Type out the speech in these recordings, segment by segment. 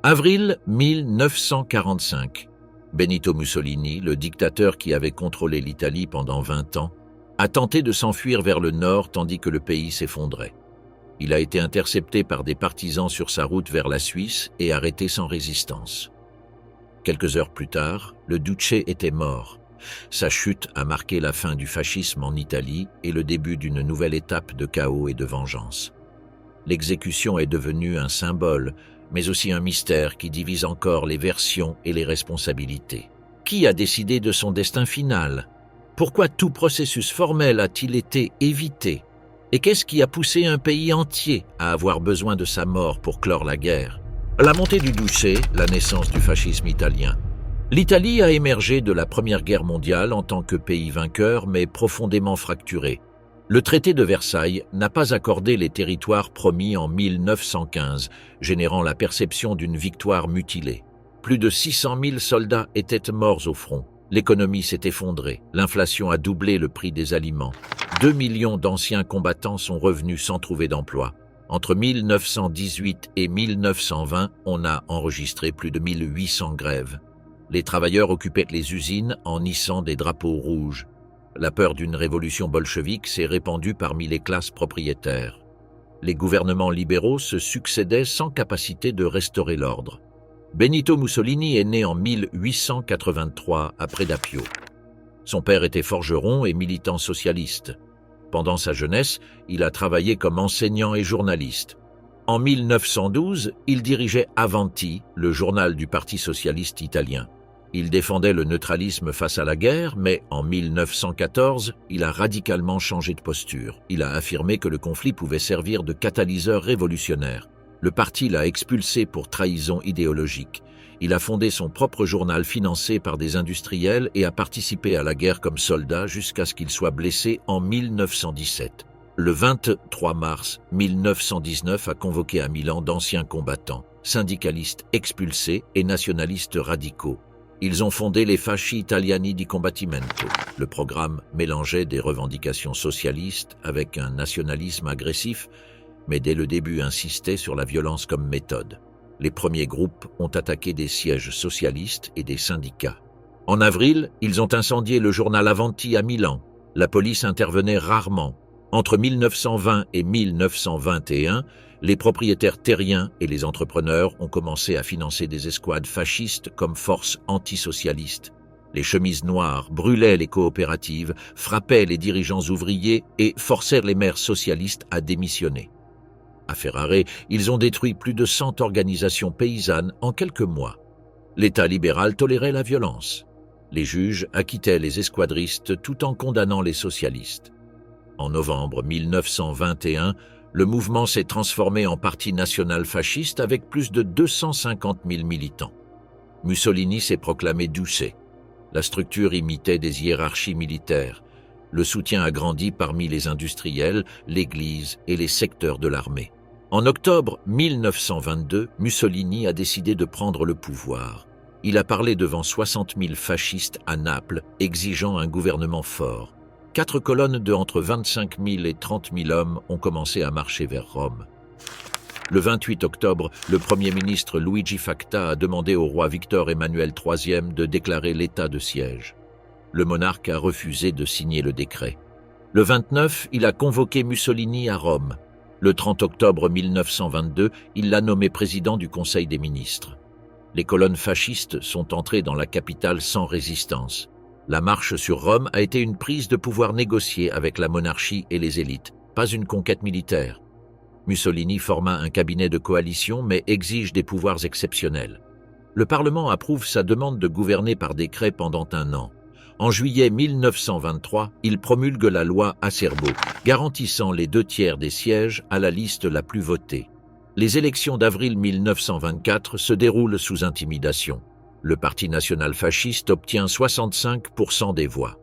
Avril 1945. Benito Mussolini, le dictateur qui avait contrôlé l'Italie pendant 20 ans, a tenté de s'enfuir vers le nord tandis que le pays s'effondrait. Il a été intercepté par des partisans sur sa route vers la Suisse et arrêté sans résistance. Quelques heures plus tard, le Duce était mort. Sa chute a marqué la fin du fascisme en Italie et le début d'une nouvelle étape de chaos et de vengeance. L'exécution est devenue un symbole, mais aussi un mystère qui divise encore les versions et les responsabilités. Qui a décidé de son destin final? Pourquoi tout processus formel a-t-il été évité? Et qu'est-ce qui a poussé un pays entier à avoir besoin de sa mort pour clore la guerre? La montée du Duce, la naissance du fascisme italien. L'Italie a émergé de la Première Guerre mondiale en tant que pays vainqueur, mais profondément fracturé. Le traité de Versailles n'a pas accordé les territoires promis en 1915, générant la perception d'une victoire mutilée. Plus de 600 000 soldats étaient morts au front. L'économie s'est effondrée, l'inflation a doublé le prix des aliments. 2 millions d'anciens combattants sont revenus sans trouver d'emploi. Entre 1918 et 1920, on a enregistré plus de 1800 grèves. Les travailleurs occupaient les usines en hissant des drapeaux rouges. La peur d'une révolution bolchevique s'est répandue parmi les classes propriétaires. Les gouvernements libéraux se succédaient sans capacité de restaurer l'ordre. Benito Mussolini est né en 1883 à Predapio. Son père était forgeron et militant socialiste. Pendant sa jeunesse, il a travaillé comme enseignant et journaliste. En 1912, il dirigeait Avanti, le journal du Parti socialiste italien. Il défendait le neutralisme face à la guerre, mais en 1914, il a radicalement changé de posture. Il a affirmé que le conflit pouvait servir de catalyseur révolutionnaire. Le parti l'a expulsé pour trahison idéologique. Il a fondé son propre journal financé par des industriels et a participé à la guerre comme soldat jusqu'à ce qu'il soit blessé en 1917. Le 23 mars 1919 a convoqué à Milan d'anciens combattants, syndicalistes expulsés et nationalistes radicaux. Ils ont fondé les Fasci Italiani di Combattimento. Le programme mélangeait des revendications socialistes avec un nationalisme agressif, mais dès le début insistait sur la violence comme méthode. Les premiers groupes ont attaqué des sièges socialistes et des syndicats. En avril, ils ont incendié le journal Avanti à Milan. La police intervenait rarement. Entre 1920 et 1921, les propriétaires terriens et les entrepreneurs ont commencé à financer des escouades fascistes comme force antisocialiste. Les chemises noires brûlaient les coopératives, frappaient les dirigeants ouvriers et forcèrent les maires socialistes à démissionner. À Ferrare, ils ont détruit plus de 100 organisations paysannes en quelques mois. L'État libéral tolérait la violence. Les juges acquittaient les esquadristes tout en condamnant les socialistes. En novembre 1921, le mouvement s'est transformé en parti national fasciste avec plus de 250 000 militants. Mussolini s'est proclamé Duce. La structure imitait des hiérarchies militaires. Le soutien a grandi parmi les industriels, l'Église et les secteurs de l'armée. En octobre 1922, Mussolini a décidé de prendre le pouvoir. Il a parlé devant 60 000 fascistes à Naples, exigeant un gouvernement fort. 4 colonnes de entre 25 000 et 30 000 hommes ont commencé à marcher vers Rome. Le 28 octobre, le Premier ministre Luigi Facta a demandé au roi Victor Emmanuel III de déclarer l'état de siège. Le monarque a refusé de signer le décret. Le 29, il a convoqué Mussolini à Rome. Le 30 octobre 1922, il l'a nommé président du Conseil des ministres. Les colonnes fascistes sont entrées dans la capitale sans résistance. La marche sur Rome a été une prise de pouvoir négociée avec la monarchie et les élites, pas une conquête militaire. Mussolini forma un cabinet de coalition mais exige des pouvoirs exceptionnels. Le Parlement approuve sa demande de gouverner par décret pendant 1 an. En juillet 1923, il promulgue la loi Acerbo, garantissant les 2/3 des sièges à la liste la plus votée. Les élections d'avril 1924 se déroulent sous intimidation. Le Parti national fasciste obtient 65% des voix.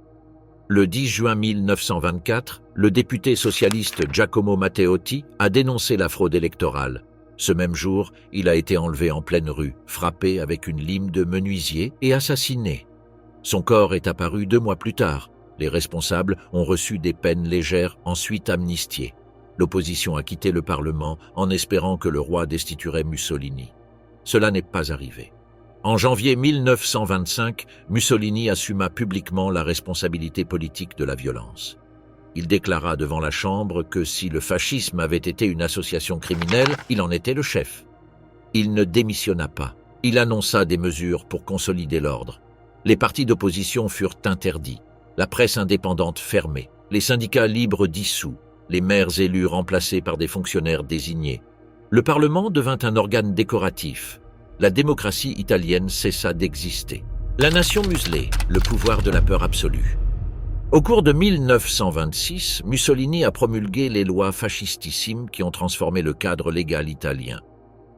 Le 10 juin 1924, le député socialiste Giacomo Matteotti a dénoncé la fraude électorale. Ce même jour, il a été enlevé en pleine rue, frappé avec une lime de menuisier et assassiné. Son corps est apparu 2 mois plus tard. Les responsables ont reçu des peines légères, ensuite amnistiées. L'opposition a quitté le Parlement en espérant que le roi destituerait Mussolini. Cela n'est pas arrivé. En janvier 1925, Mussolini assuma publiquement la responsabilité politique de la violence. Il déclara devant la Chambre que si le fascisme avait été une association criminelle, il en était le chef. Il ne démissionna pas. Il annonça des mesures pour consolider l'ordre. Les partis d'opposition furent interdits, la presse indépendante fermée, les syndicats libres dissous, les maires élus remplacés par des fonctionnaires désignés. Le Parlement devint un organe décoratif. La démocratie italienne cessa d'exister. La nation muselée, le pouvoir de la peur absolue. Au cours de 1926, Mussolini a promulgué les lois fascistissimes qui ont transformé le cadre légal italien.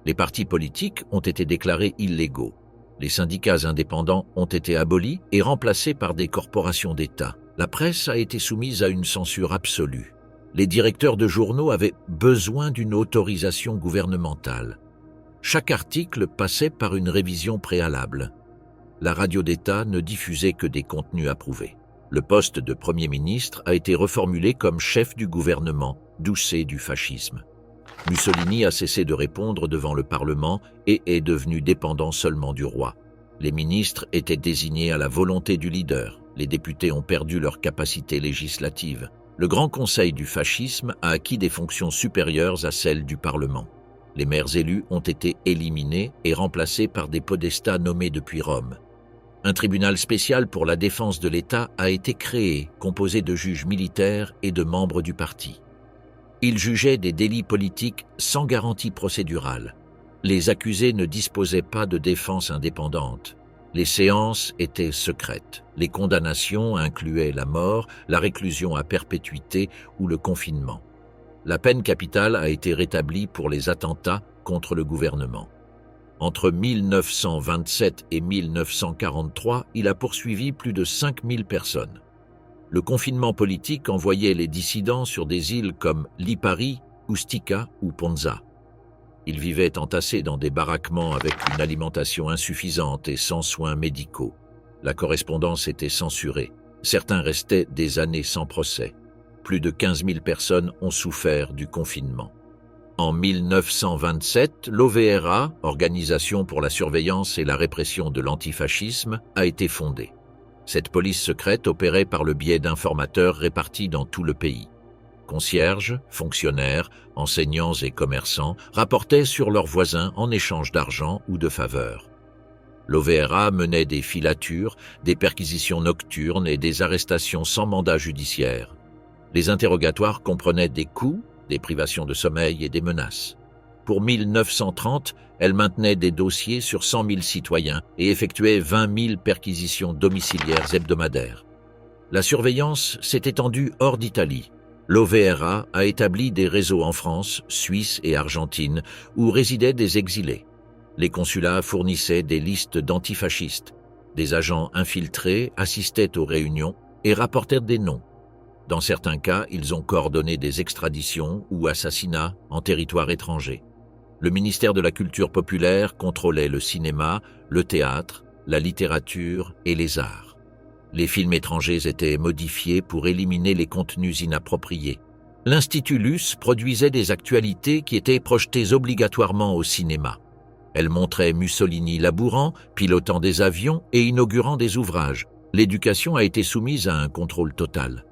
Les partis politiques ont été déclarés illégaux. Les syndicats indépendants ont été abolis et remplacés par des corporations d'État. La presse a été soumise à une censure absolue. Les directeurs de journaux avaient besoin d'une autorisation gouvernementale. Chaque article passait par une révision préalable. La radio d'État ne diffusait que des contenus approuvés. Le poste de Premier ministre a été reformulé comme chef du gouvernement, doucet du fascisme. Mussolini a cessé de répondre devant le Parlement et est devenu dépendant seulement du roi. Les ministres étaient désignés à la volonté du leader. Les députés ont perdu leur capacité législative. Le Grand Conseil du fascisme a acquis des fonctions supérieures à celles du Parlement. Les maires élus ont été éliminés et remplacés par des podestats nommés depuis Rome. Un tribunal spécial pour la défense de l'État a été créé, composé de juges militaires et de membres du parti. Il jugeait des délits politiques sans garantie procédurale. Les accusés ne disposaient pas de défense indépendante. Les séances étaient secrètes. Les condamnations incluaient la mort, la réclusion à perpétuité ou le confinement. La peine capitale a été rétablie pour les attentats contre le gouvernement. Entre 1927 et 1943, il a poursuivi plus de 5000 personnes. Le confinement politique envoyait les dissidents sur des îles comme Lipari, Ustica ou Ponza. Ils vivaient entassés dans des baraquements avec une alimentation insuffisante et sans soins médicaux. La correspondance était censurée. Certains restaient des années sans procès. Plus de 15 000 personnes ont souffert du confinement. En 1927, l'OVRA, Organisation pour la surveillance et la répression de l'antifascisme, a été fondée. Cette police secrète opérait par le biais d'informateurs répartis dans tout le pays. Concierges, fonctionnaires, enseignants et commerçants rapportaient sur leurs voisins en échange d'argent ou de faveurs. L'OVRA menait des filatures, des perquisitions nocturnes et des arrestations sans mandat judiciaire. Les interrogatoires comprenaient des coups, des privations de sommeil et des menaces. Pour 1930, elle maintenait des dossiers sur 100 000 citoyens et effectuait 20 000 perquisitions domiciliaires hebdomadaires. La surveillance s'est étendue hors d'Italie. L'OVRA a établi des réseaux en France, Suisse et Argentine où résidaient des exilés. Les consulats fournissaient des listes d'antifascistes. Des agents infiltrés assistaient aux réunions et rapportèrent des noms. Dans certains cas, ils ont coordonné des extraditions ou assassinats en territoire étranger. Le ministère de la Culture populaire contrôlait le cinéma, le théâtre, la littérature et les arts. Les films étrangers étaient modifiés pour éliminer les contenus inappropriés. L'Institut Luce produisait des actualités qui étaient projetées obligatoirement au cinéma. Elle montrait Mussolini labourant, pilotant des avions et inaugurant des ouvrages. L'éducation a été soumise à un contrôle total.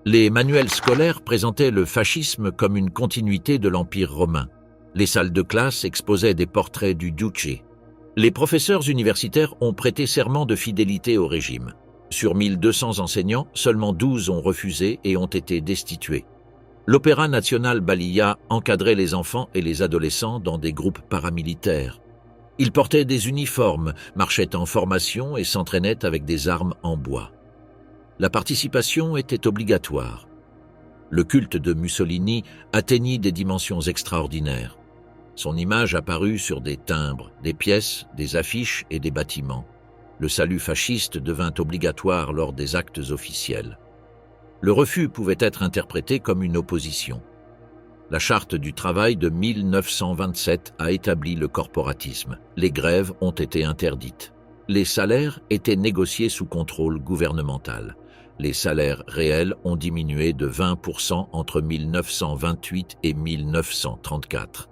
Les manuels scolaires présentaient le fascisme comme une continuité de l'Empire romain. Les salles de classe exposaient des portraits du Duce. Les professeurs universitaires ont prêté serment de fidélité au régime. Sur 1200 enseignants, seulement 12 ont refusé et ont été destitués. L'Opéra national Balilla encadrait les enfants et les adolescents dans des groupes paramilitaires. Ils portaient des uniformes, marchaient en formation et s'entraînaient avec des armes en bois. La participation était obligatoire. Le culte de Mussolini atteignit des dimensions extraordinaires. Son image apparut sur des timbres, des pièces, des affiches et des bâtiments. Le salut fasciste devint obligatoire lors des actes officiels. Le refus pouvait être interprété comme une opposition. La Charte du travail de 1927 a établi le corporatisme. Les grèves ont été interdites. Les salaires étaient négociés sous contrôle gouvernemental. Les salaires réels ont diminué de 20% entre 1928 et 1934.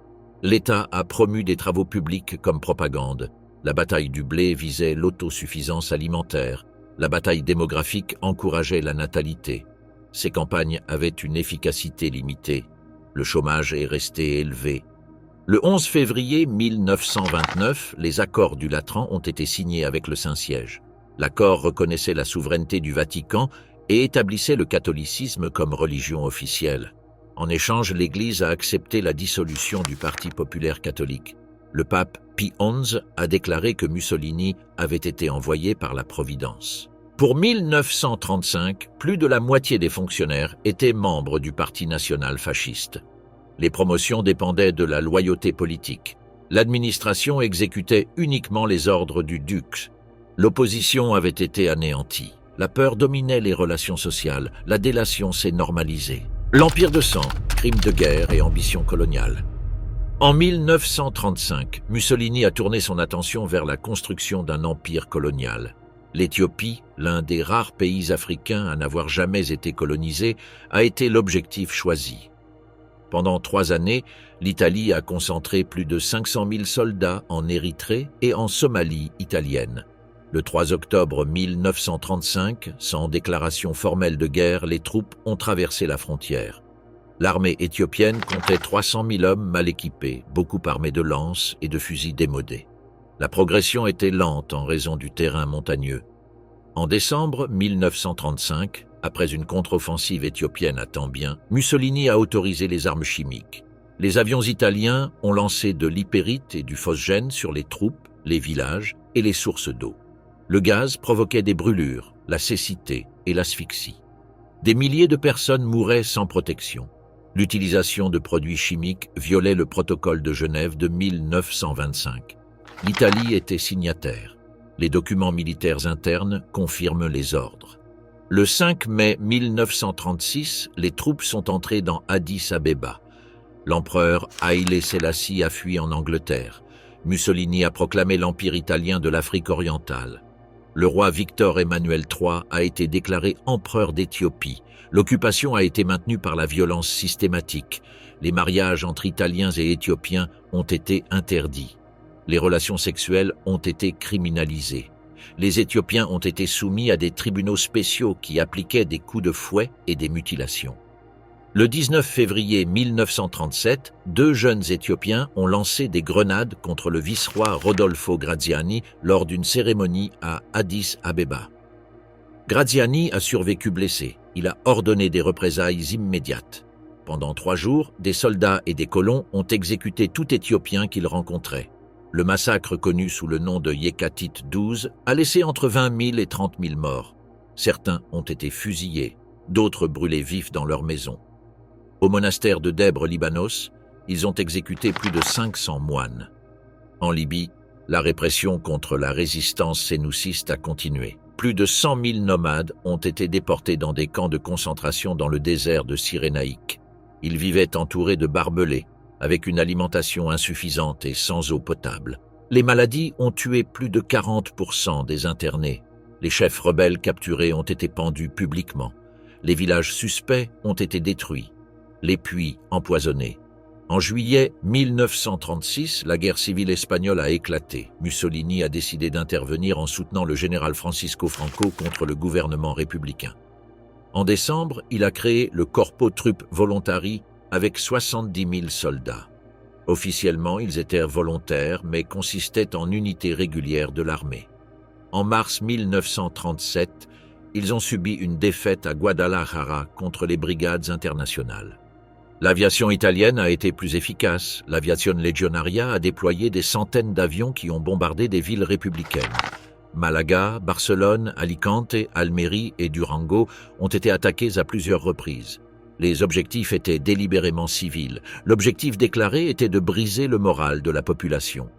L'État a promu des travaux publics comme propagande. La bataille du blé visait l'autosuffisance alimentaire. La bataille démographique encourageait la natalité. Ces campagnes avaient une efficacité limitée. Le chômage est resté élevé. Le 11 février 1929, les accords du Latran ont été signés avec le Saint-Siège. L'accord reconnaissait la souveraineté du Vatican et établissait le catholicisme comme religion officielle. En échange, l'Église a accepté la dissolution du Parti populaire catholique. Le pape Pie XI a déclaré que Mussolini avait été envoyé par la Providence. Pour 1935, plus de la moitié des fonctionnaires étaient membres du Parti national fasciste. Les promotions dépendaient de la loyauté politique. L'administration exécutait uniquement les ordres du duc. L'opposition avait été anéantie. La peur dominait les relations sociales. La délation s'est normalisée. L'empire de sang, crimes de guerre et ambition coloniale. En 1935, Mussolini a tourné son attention vers la construction d'un empire colonial. L'Éthiopie, l'un des rares pays africains à n'avoir jamais été colonisé, a été l'objectif choisi. Pendant 3 années, l'Italie a concentré plus de 500 000 soldats en Érythrée et en Somalie italienne. Le 3 octobre 1935, sans déclaration formelle de guerre, les troupes ont traversé la frontière. L'armée éthiopienne comptait 300 000 hommes mal équipés, beaucoup armés de lances et de fusils démodés. La progression était lente en raison du terrain montagneux. En décembre 1935, après une contre-offensive éthiopienne à Tambien, Mussolini a autorisé les armes chimiques. Les avions italiens ont lancé de l'hypérite et du phosgène sur les troupes, les villages et les sources d'eau. Le gaz provoquait des brûlures, la cécité et l'asphyxie. Des milliers de personnes mouraient sans protection. L'utilisation de produits chimiques violait le protocole de Genève de 1925. L'Italie était signataire. Les documents militaires internes confirment les ordres. Le 5 mai 1936, les troupes sont entrées dans Addis Abeba. L'empereur Haïlé Sélassie a fui en Angleterre. Mussolini a proclamé l'Empire italien de l'Afrique orientale. Le roi Victor Emmanuel III a été déclaré empereur d'Éthiopie. L'occupation a été maintenue par la violence systématique. Les mariages entre Italiens et Éthiopiens ont été interdits. Les relations sexuelles ont été criminalisées. Les Éthiopiens ont été soumis à des tribunaux spéciaux qui appliquaient des coups de fouet et des mutilations. Le 19 février 1937, 2 jeunes Éthiopiens ont lancé des grenades contre le vice-roi Rodolfo Graziani lors d'une cérémonie à Addis Abeba. Graziani a survécu blessé. Il a ordonné des représailles immédiates. Pendant 3 jours, des soldats et des colons ont exécuté tout Éthiopien qu'ils rencontraient. Le massacre connu sous le nom de Yekatite 12 a laissé entre 20 000 et 30 000 morts. Certains ont été fusillés, d'autres brûlés vifs dans leurs maisons. Au monastère de Dèbre Libanos, ils ont exécuté plus de 500 moines. En Libye, la répression contre la résistance sénouciste a continué. Plus de 100 000 nomades ont été déportés dans des camps de concentration dans le désert de Cyrénaïque. Ils vivaient entourés de barbelés, avec une alimentation insuffisante et sans eau potable. Les maladies ont tué plus de 40% des internés. Les chefs rebelles capturés ont été pendus publiquement. Les villages suspects ont été détruits. Les puits empoisonnés. En juillet 1936, la guerre civile espagnole a éclaté. Mussolini a décidé d'intervenir en soutenant le général Francisco Franco contre le gouvernement républicain. En décembre, il a créé le Corpo Truppe Volontari avec 70 000 soldats. Officiellement, ils étaient volontaires, mais consistaient en unités régulières de l'armée. En mars 1937, ils ont subi une défaite à Guadalajara contre les brigades internationales. L'aviation italienne a été plus efficace. L'Aviazione Legionaria a déployé des centaines d'avions qui ont bombardé des villes républicaines. Malaga, Barcelone, Alicante, Almerie et Durango ont été attaqués à plusieurs reprises. Les objectifs étaient délibérément civils. L'objectif déclaré était de briser le moral de la population.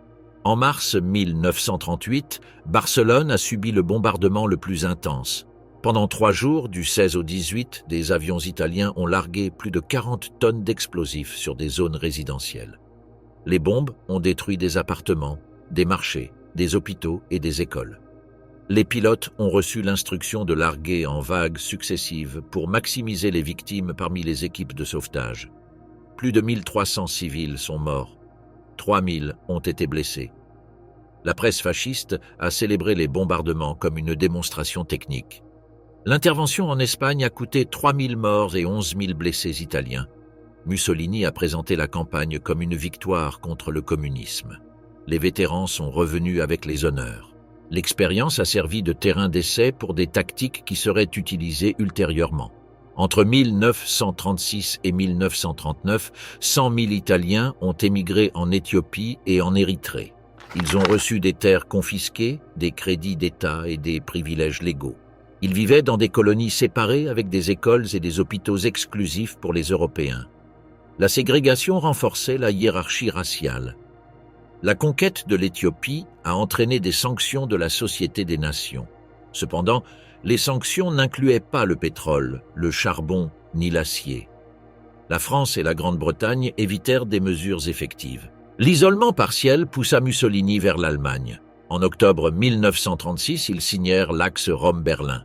En mars 1938, Barcelone a subi le bombardement le plus intense. Pendant 3 jours, du 16 au 18, des avions italiens ont largué plus de 40 tonnes d'explosifs sur des zones résidentielles. Les bombes ont détruit des appartements, des marchés, des hôpitaux et des écoles. Les pilotes ont reçu l'instruction de larguer en vagues successives pour maximiser les victimes parmi les équipes de sauvetage. Plus de 1300 civils sont morts. 3000 ont été blessés. La presse fasciste a célébré les bombardements comme une démonstration technique. L'intervention en Espagne a coûté 3000 morts et 11 000 blessés italiens. Mussolini a présenté la campagne comme une victoire contre le communisme. Les vétérans sont revenus avec les honneurs. L'expérience a servi de terrain d'essai pour des tactiques qui seraient utilisées ultérieurement. Entre 1936 et 1939, 100 000 Italiens ont émigré en Éthiopie et en Érythrée. Ils ont reçu des terres confisquées, des crédits d'État et des privilèges légaux. Ils vivaient dans des colonies séparées avec des écoles et des hôpitaux exclusifs pour les Européens. La ségrégation renforçait la hiérarchie raciale. La conquête de l'Éthiopie a entraîné des sanctions de la Société des Nations. Cependant, les sanctions n'incluaient pas le pétrole, le charbon ni l'acier. La France et la Grande-Bretagne évitèrent des mesures effectives. L'isolement partiel poussa Mussolini vers l'Allemagne. En octobre 1936, ils signèrent l'axe Rome-Berlin.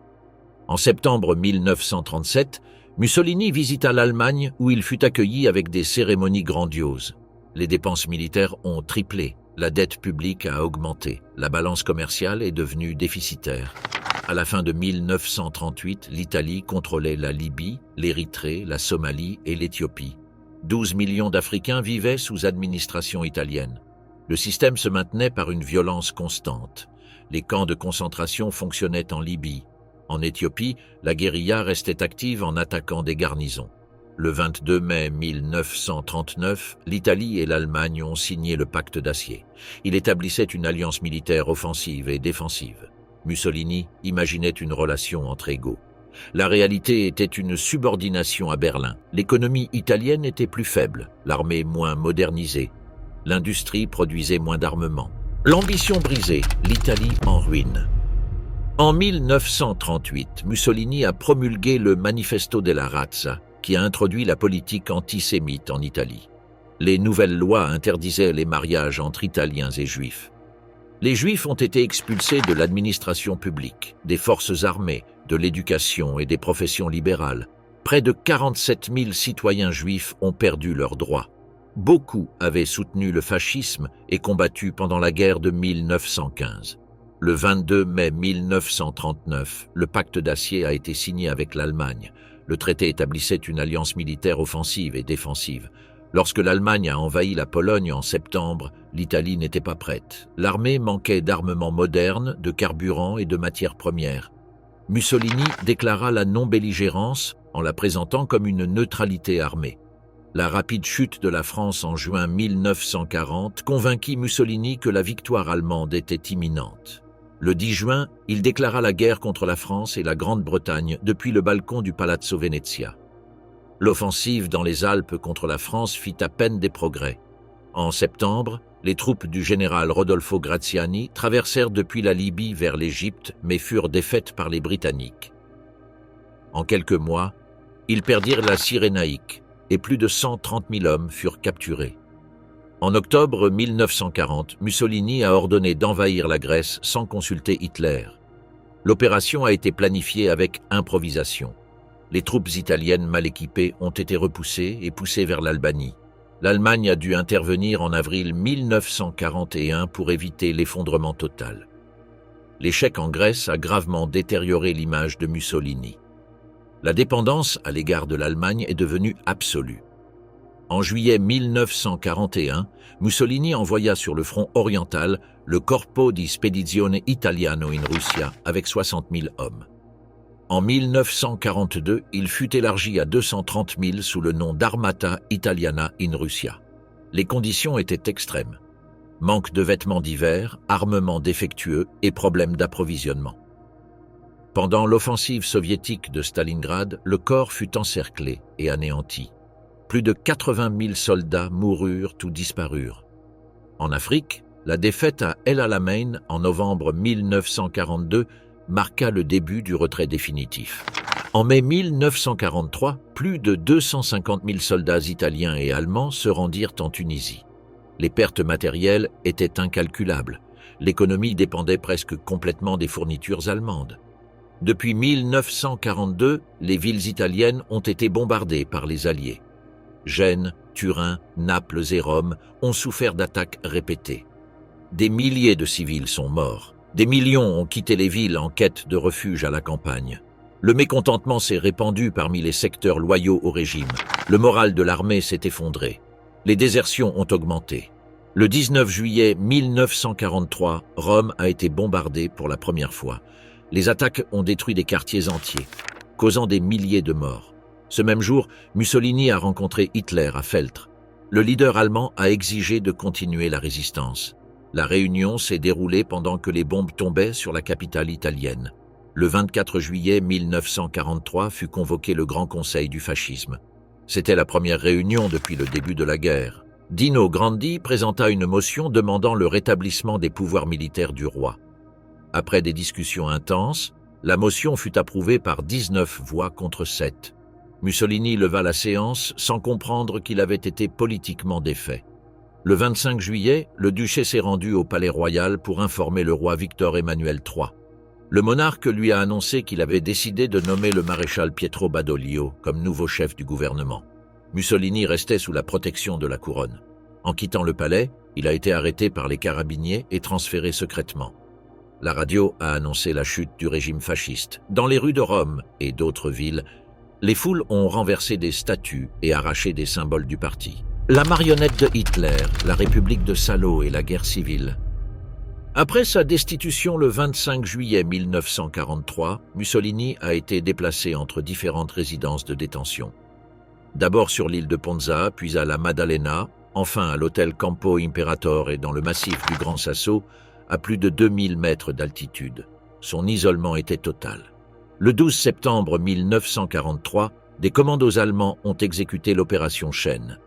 En septembre 1937, Mussolini visita l'Allemagne où il fut accueilli avec des cérémonies grandioses. Les dépenses militaires ont triplé, la dette publique a augmenté, la balance commerciale est devenue déficitaire. À la fin de 1938, l'Italie contrôlait la Libye, l'Érythrée, la Somalie et l'Éthiopie. 12 millions d'Africains vivaient sous administration italienne. Le système se maintenait par une violence constante. Les camps de concentration fonctionnaient en Libye. En Éthiopie, la guérilla restait active en attaquant des garnisons. Le 22 mai 1939, l'Italie et l'Allemagne ont signé le pacte d'Acier. Il établissait une alliance militaire offensive et défensive. Mussolini imaginait une relation entre égaux. La réalité était une subordination à Berlin. L'économie italienne était plus faible, l'armée moins modernisée. L'industrie produisait moins d'armements. L'ambition brisée, l'Italie en ruine. En 1938, Mussolini a promulgué le Manifesto della Razza, qui a introduit la politique antisémite en Italie. Les nouvelles lois interdisaient les mariages entre Italiens et Juifs. Les Juifs ont été expulsés de l'administration publique, des forces armées, de l'éducation et des professions libérales. Près de 47 000 citoyens juifs ont perdu leurs droits. Beaucoup avaient soutenu le fascisme et combattu pendant la guerre de 1915. Le 22 mai 1939, le pacte d'Acier a été signé avec l'Allemagne. Le traité établissait une alliance militaire offensive et défensive. Lorsque l'Allemagne a envahi la Pologne en septembre, l'Italie n'était pas prête. L'armée manquait d'armements modernes, de carburant et de matières premières. Mussolini déclara la non-belligérance en la présentant comme une neutralité armée. La rapide chute de la France en juin 1940 convainquit Mussolini que la victoire allemande était imminente. Le 10 juin, il déclara la guerre contre la France et la Grande-Bretagne depuis le balcon du Palazzo Venezia. L'offensive dans les Alpes contre la France fit à peine des progrès. En septembre, les troupes du général Rodolfo Graziani traversèrent depuis la Libye vers l'Égypte, mais furent défaites par les Britanniques. En quelques mois, ils perdirent la Cyrénaïque et plus de 130 000 hommes furent capturés. En octobre 1940, Mussolini a ordonné d'envahir la Grèce sans consulter Hitler. L'opération a été planifiée avec improvisation. Les troupes italiennes mal équipées ont été repoussées et poussées vers l'Albanie. L'Allemagne a dû intervenir en avril 1941 pour éviter l'effondrement total. L'échec en Grèce a gravement détérioré l'image de Mussolini. La dépendance à l'égard de l'Allemagne est devenue absolue. En juillet 1941, Mussolini envoya sur le front oriental le Corpo di Spedizione Italiano in Russia avec 60 000 hommes. En 1942, il fut élargi à 230 000 sous le nom d'Armata Italiana in Russia. Les conditions étaient extrêmes. Manque de vêtements d'hiver, armements défectueux et problèmes d'approvisionnement. Pendant l'offensive soviétique de Stalingrad, le corps fut encerclé et anéanti. Plus de 80 000 soldats moururent ou disparurent. En Afrique, la défaite à El Alamein en novembre 1942 marqua le début du retrait définitif. En mai 1943, plus de 250 000 soldats italiens et allemands se rendirent en Tunisie. Les pertes matérielles étaient incalculables. L'économie dépendait presque complètement des fournitures allemandes. Depuis 1942, les villes italiennes ont été bombardées par les Alliés. Gênes, Turin, Naples et Rome ont souffert d'attaques répétées. Des milliers de civils sont morts. Des millions ont quitté les villes en quête de refuge à la campagne. Le mécontentement s'est répandu parmi les secteurs loyaux au régime. Le moral de l'armée s'est effondré. Les désertions ont augmenté. Le 19 juillet 1943, Rome a été bombardée pour la première fois. Les attaques ont détruit des quartiers entiers, causant des milliers de morts. Ce même jour, Mussolini a rencontré Hitler à Feltre. Le leader allemand a exigé de continuer la résistance. La réunion s'est déroulée pendant que les bombes tombaient sur la capitale italienne. Le 24 juillet 1943 fut convoqué le Grand Conseil du fascisme. C'était la première réunion depuis le début de la guerre. Dino Grandi présenta une motion demandant le rétablissement des pouvoirs militaires du roi. Après des discussions intenses, la motion fut approuvée par 19 voix contre 7. Mussolini leva la séance sans comprendre qu'il avait été politiquement défait. Le 25 juillet, le duché s'est rendu au palais royal pour informer le roi Victor Emmanuel III. Le monarque lui a annoncé qu'il avait décidé de nommer le maréchal Pietro Badoglio comme nouveau chef du gouvernement. Mussolini restait sous la protection de la couronne. En quittant le palais, il a été arrêté par les carabiniers et transféré secrètement. La radio a annoncé la chute du régime fasciste. Dans les rues de Rome et d'autres villes, les foules ont renversé des statues et arraché des symboles du parti. La marionnette de Hitler, la République de Salo et la guerre civile. Après sa destitution le 25 juillet 1943, Mussolini a été déplacé entre différentes résidences de détention. D'abord sur l'île de Ponza, puis à la Maddalena, enfin à l'hôtel Campo Imperatore et dans le massif du Grand Sasso, à plus de 2000 mètres d'altitude. Son isolement était total. Le 12 septembre 1943, des commandos allemands ont exécuté l'opération Chêne.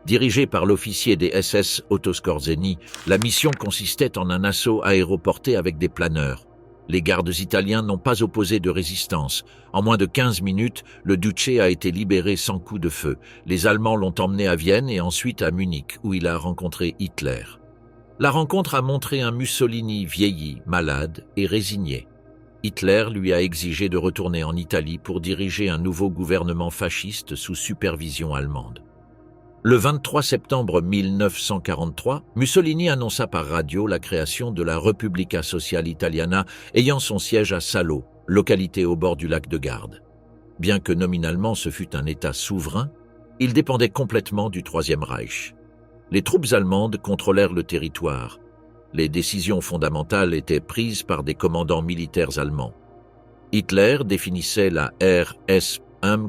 Dirigée par l'officier des SS Otto Skorzeny, la mission consistait en un assaut aéroporté avec des planeurs. Les gardes italiens n'ont pas opposé de résistance. En moins de 15 minutes, le Duce a été libéré sans coup de feu. Les Allemands l'ont emmené à Vienne et ensuite à Munich, où il a rencontré Hitler. La rencontre a montré un Mussolini vieilli, malade et résigné. Hitler lui a exigé de retourner en Italie pour diriger un nouveau gouvernement fasciste sous supervision allemande. Le 23 septembre 1943, Mussolini annonça par radio la création de la Repubblica Sociale Italiana ayant son siège à Salo, localité au bord du lac de Garde. Bien que nominalement ce fût un État souverain, il dépendait complètement du Troisième Reich. Les troupes allemandes contrôlèrent le territoire. Les décisions fondamentales étaient prises par des commandants militaires allemands. Hitler définissait la RS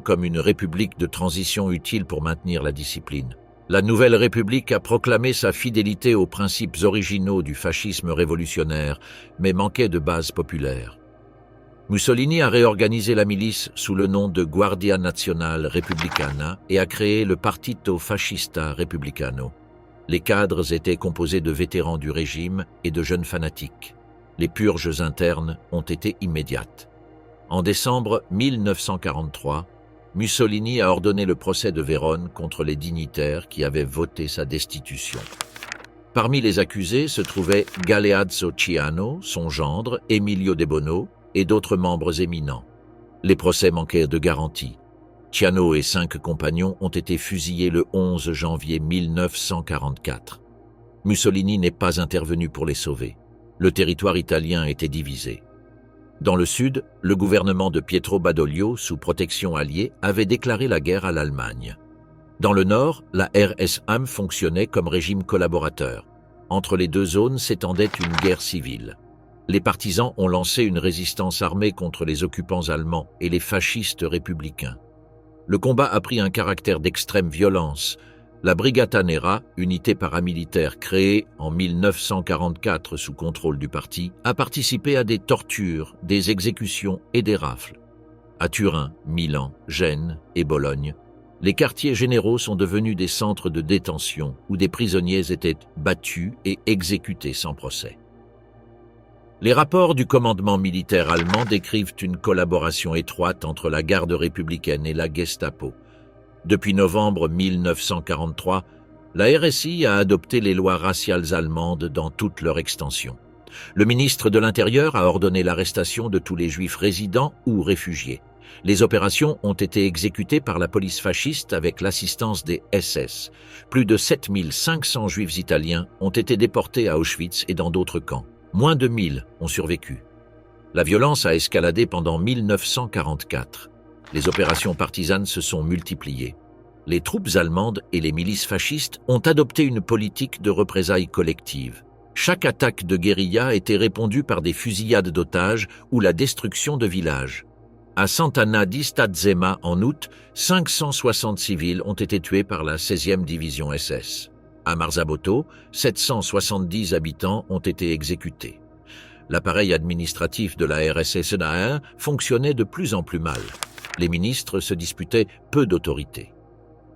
comme une république de transition utile pour maintenir la discipline. La nouvelle république a proclamé sa fidélité aux principes originaux du fascisme révolutionnaire, mais manquait de base populaire. Mussolini a réorganisé la milice sous le nom de Guardia Nazionale Repubblicana et a créé le Partito Fascista Repubblicano. Les cadres étaient composés de vétérans du régime et de jeunes fanatiques. Les purges internes ont été immédiates. En décembre 1943, Mussolini a ordonné le procès de Vérone contre les dignitaires qui avaient voté sa destitution. Parmi les accusés se trouvaient Galeazzo Ciano, son gendre, Emilio De Bono et d'autres membres éminents. Les procès manquaient de garantie. Ciano et 5 compagnons ont été fusillés le 11 janvier 1944. Mussolini n'est pas intervenu pour les sauver. Le territoire italien était divisé. Dans le sud, le gouvernement de Pietro Badoglio, sous protection alliée, avait déclaré la guerre à l'Allemagne. Dans le nord, la RSAM fonctionnait comme régime collaborateur. Entre les deux zones s'étendait une guerre civile. Les partisans ont lancé une résistance armée contre les occupants allemands et les fascistes républicains. Le combat a pris un caractère d'extrême violence. La Brigata Nera, unité paramilitaire créée en 1944 sous contrôle du parti, a participé à des tortures, des exécutions et des rafles. À Turin, Milan, Gênes et Bologne, les quartiers généraux sont devenus des centres de détention où des prisonniers étaient battus et exécutés sans procès. Les rapports du commandement militaire allemand décrivent une collaboration étroite entre la garde républicaine et la Gestapo. Depuis novembre 1943, la RSI a adopté les lois raciales allemandes dans toute leur extension. Le ministre de l'Intérieur a ordonné l'arrestation de tous les Juifs résidents ou réfugiés. Les opérations ont été exécutées par la police fasciste avec l'assistance des SS. Plus de 7500 juifs italiens ont été déportés à Auschwitz et dans d'autres camps. Moins de 1000 ont survécu. La violence a escaladé pendant 1944. Les opérations partisanes se sont multipliées. Les troupes allemandes et les milices fascistes ont adopté une politique de représailles collectives. Chaque attaque de guérilla était répondue par des fusillades d'otages ou la destruction de villages. À Sant'Anna di Stazzema, en août, 560 civils ont été tués par la 16e division SS. À Marzabotto, 770 habitants ont été exécutés. L'appareil administratif de la RSSNR fonctionnait de plus en plus mal. Les ministres se disputaient peu d'autorité.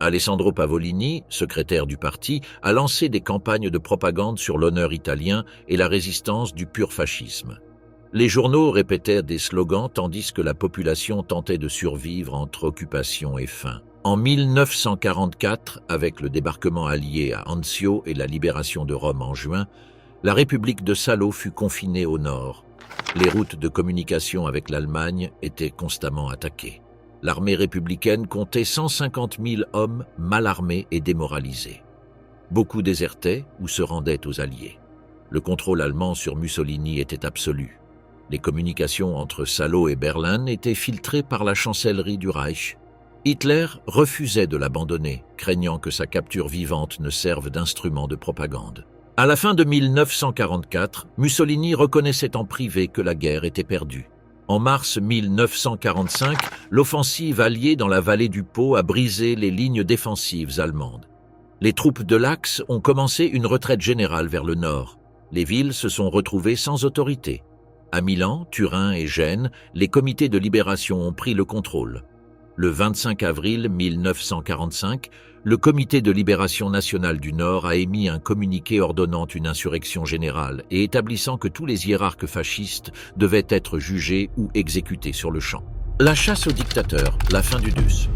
Alessandro Pavolini, secrétaire du parti, a lancé des campagnes de propagande sur l'honneur italien et la résistance du pur fascisme. Les journaux répétaient des slogans tandis que la population tentait de survivre entre occupation et faim. En 1944, avec le débarquement allié à Anzio et la libération de Rome en juin, la République de Salo fut confinée au nord. Les routes de communication avec l'Allemagne étaient constamment attaquées. L'armée républicaine comptait 150 000 hommes mal armés et démoralisés. Beaucoup désertaient ou se rendaient aux Alliés. Le contrôle allemand sur Mussolini était absolu. Les communications entre Salo et Berlin étaient filtrées par la chancellerie du Reich. Hitler refusait de l'abandonner, craignant que sa capture vivante ne serve d'instrument de propagande. À la fin de 1944, Mussolini reconnaissait en privé que la guerre était perdue. En mars 1945, l'offensive alliée dans la vallée du Pô a brisé les lignes défensives allemandes. Les troupes de l'Axe ont commencé une retraite générale vers le nord. Les villes se sont retrouvées sans autorité. À Milan, Turin et Gênes, les comités de libération ont pris le contrôle. Le 25 avril 1945, le Comité de libération nationale du Nord a émis un communiqué ordonnant une insurrection générale et établissant que tous les hiérarques fascistes devaient être jugés ou exécutés sur le champ. La chasse aux dictateurs, la fin du DUS.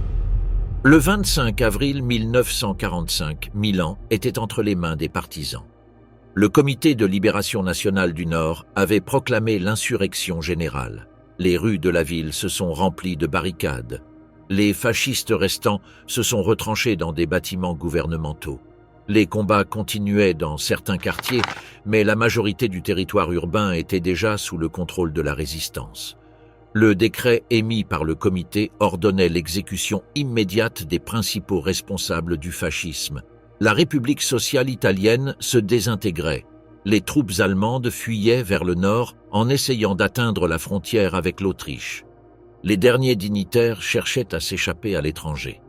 Le 25 avril 1945, Milan était entre les mains des partisans. Le Comité de libération nationale du Nord avait proclamé l'insurrection générale. Les rues de la ville se sont remplies de barricades. Les fascistes restants se sont retranchés dans des bâtiments gouvernementaux. Les combats continuaient dans certains quartiers, mais la majorité du territoire urbain était déjà sous le contrôle de la résistance. Le décret émis par le comité ordonnait l'exécution immédiate des principaux responsables du fascisme. La République sociale italienne se désintégrait. Les troupes allemandes fuyaient vers le nord en essayant d'atteindre la frontière avec l'Autriche. Les derniers dignitaires cherchaient à s'échapper à l'étranger.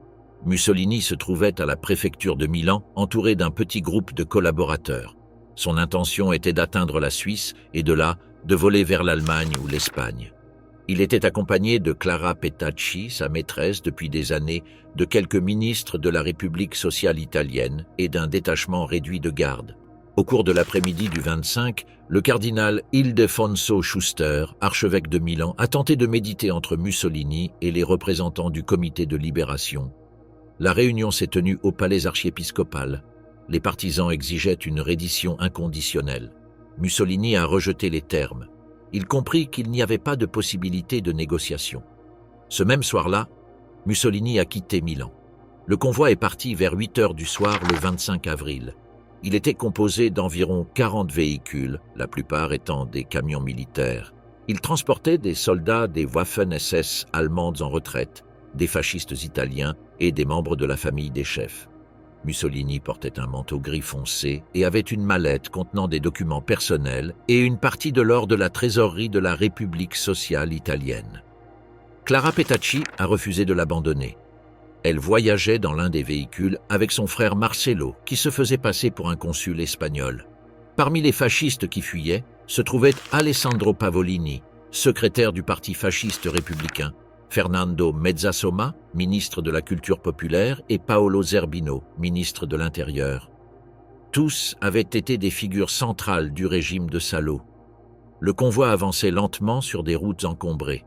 Mussolini se trouvait à la préfecture de Milan, entouré d'un petit groupe de collaborateurs. Son intention était d'atteindre la Suisse et de là, de voler vers l'Allemagne ou l'Espagne. Il était accompagné de Clara Petacci, sa maîtresse depuis des années, de quelques ministres de la République sociale italienne et d'un détachement réduit de garde. Au cours de l'après-midi du 25, le cardinal Ildefonso Schuster, archevêque de Milan, a tenté de méditer entre Mussolini et les représentants du comité de libération. La réunion s'est tenue au palais archiépiscopal. Les partisans exigeaient une reddition inconditionnelle. Mussolini a rejeté les termes. Il comprit qu'il n'y avait pas de possibilité de négociation. Ce même soir-là, Mussolini a quitté Milan. Le convoi est parti vers 8 heures du soir le 25 avril. Il était composé d'environ 40 véhicules, la plupart étant des camions militaires. Il transportait des soldats des Waffen-SS allemandes en retraite, des fascistes italiens et des membres de la famille des chefs. Mussolini portait un manteau gris foncé et avait une mallette contenant des documents personnels et une partie de l'or de la trésorerie de la République sociale italienne. Clara Petacci a refusé de l'abandonner. Elle voyageait dans l'un des véhicules avec son frère Marcello, qui se faisait passer pour un consul espagnol. Parmi les fascistes qui fuyaient se trouvait Alessandro Pavolini, secrétaire du parti fasciste républicain, Fernando Mezzasoma, ministre de la Culture populaire, et Paolo Zerbino, ministre de l'Intérieur. Tous avaient été des figures centrales du régime de Salo. Le convoi avançait lentement sur des routes encombrées.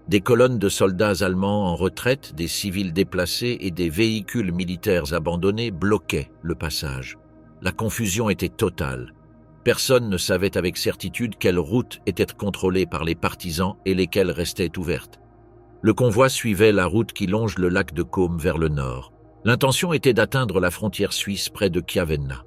Des colonnes de soldats allemands en retraite, des civils déplacés et des véhicules militaires abandonnés bloquaient le passage. La confusion était totale. Personne ne savait avec certitude quelles routes étaient contrôlées par les partisans et lesquelles restaient ouvertes. Le convoi suivait la route qui longe le lac de Côme vers le nord. L'intention était d'atteindre la frontière suisse près de Chiavenna.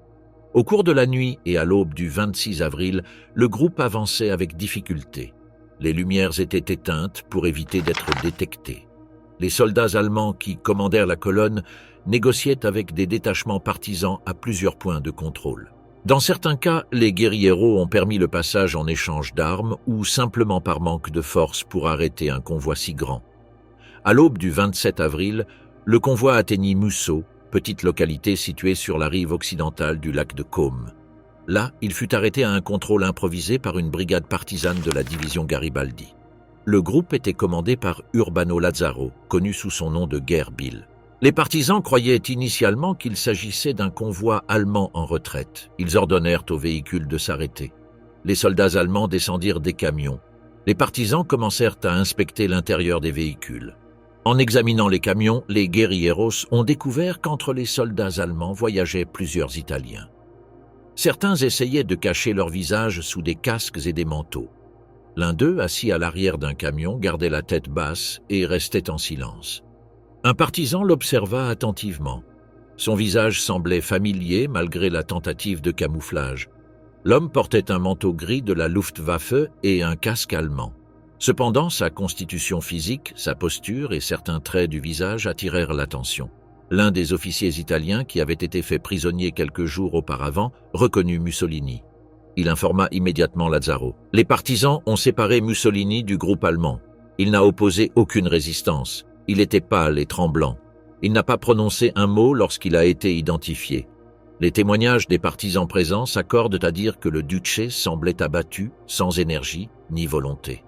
Au cours de la nuit et à l'aube du 26 avril, le groupe avançait avec difficulté. Les lumières étaient éteintes pour éviter d'être détectés. Les soldats allemands qui commandèrent la colonne négociaient avec des détachements partisans à plusieurs points de contrôle. Dans certains cas, les guérilleros ont permis le passage en échange d'armes ou simplement par manque de force pour arrêter un convoi si grand. À l'aube du 27 avril, le convoi atteignit Musso, petite localité située sur la rive occidentale du lac de Côme. Là, il fut arrêté à un contrôle improvisé par une brigade partisane de la division Garibaldi. Le groupe était commandé par Urbano Lazzaro, connu sous son nom de Guerre Bill. Les partisans croyaient initialement qu'il s'agissait d'un convoi allemand en retraite. Ils ordonnèrent aux véhicules de s'arrêter. Les soldats allemands descendirent des camions. Les partisans commencèrent à inspecter l'intérieur des véhicules. En examinant les camions, les guérilleros ont découvert qu'entre les soldats allemands voyageaient plusieurs Italiens. Certains essayaient de cacher leur visage sous des casques et des manteaux. L'un d'eux, assis à l'arrière d'un camion, gardait la tête basse et restait en silence. Un partisan l'observa attentivement. Son visage semblait familier malgré la tentative de camouflage. L'homme portait un manteau gris de la Luftwaffe et un casque allemand. Cependant, sa constitution physique, sa posture et certains traits du visage attirèrent l'attention. L'un des officiers italiens qui avait été fait prisonnier quelques jours auparavant reconnut Mussolini. Il informa immédiatement Lazzaro. Les partisans ont séparé Mussolini du groupe allemand. Il n'a opposé aucune résistance. Il était pâle et tremblant. Il n'a pas prononcé un mot lorsqu'il a été identifié. Les témoignages des partisans présents s'accordent à dire que le Duce semblait abattu, sans énergie ni volonté.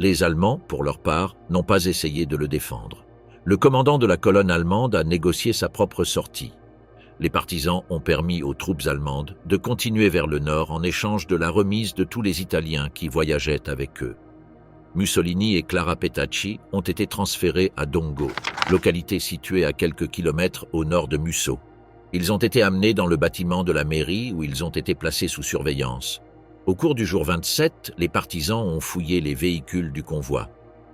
Les Allemands, pour leur part, n'ont pas essayé de le défendre. Le commandant de la colonne allemande a négocié sa propre sortie. Les partisans ont permis aux troupes allemandes de continuer vers le nord en échange de la remise de tous les Italiens qui voyageaient avec eux. Mussolini et Clara Petacci ont été transférés à Dongo, localité située à quelques kilomètres au nord de Musso. Ils ont été amenés dans le bâtiment de la mairie où ils ont été placés sous surveillance. Au cours du jour 27, les partisans ont fouillé les véhicules du convoi.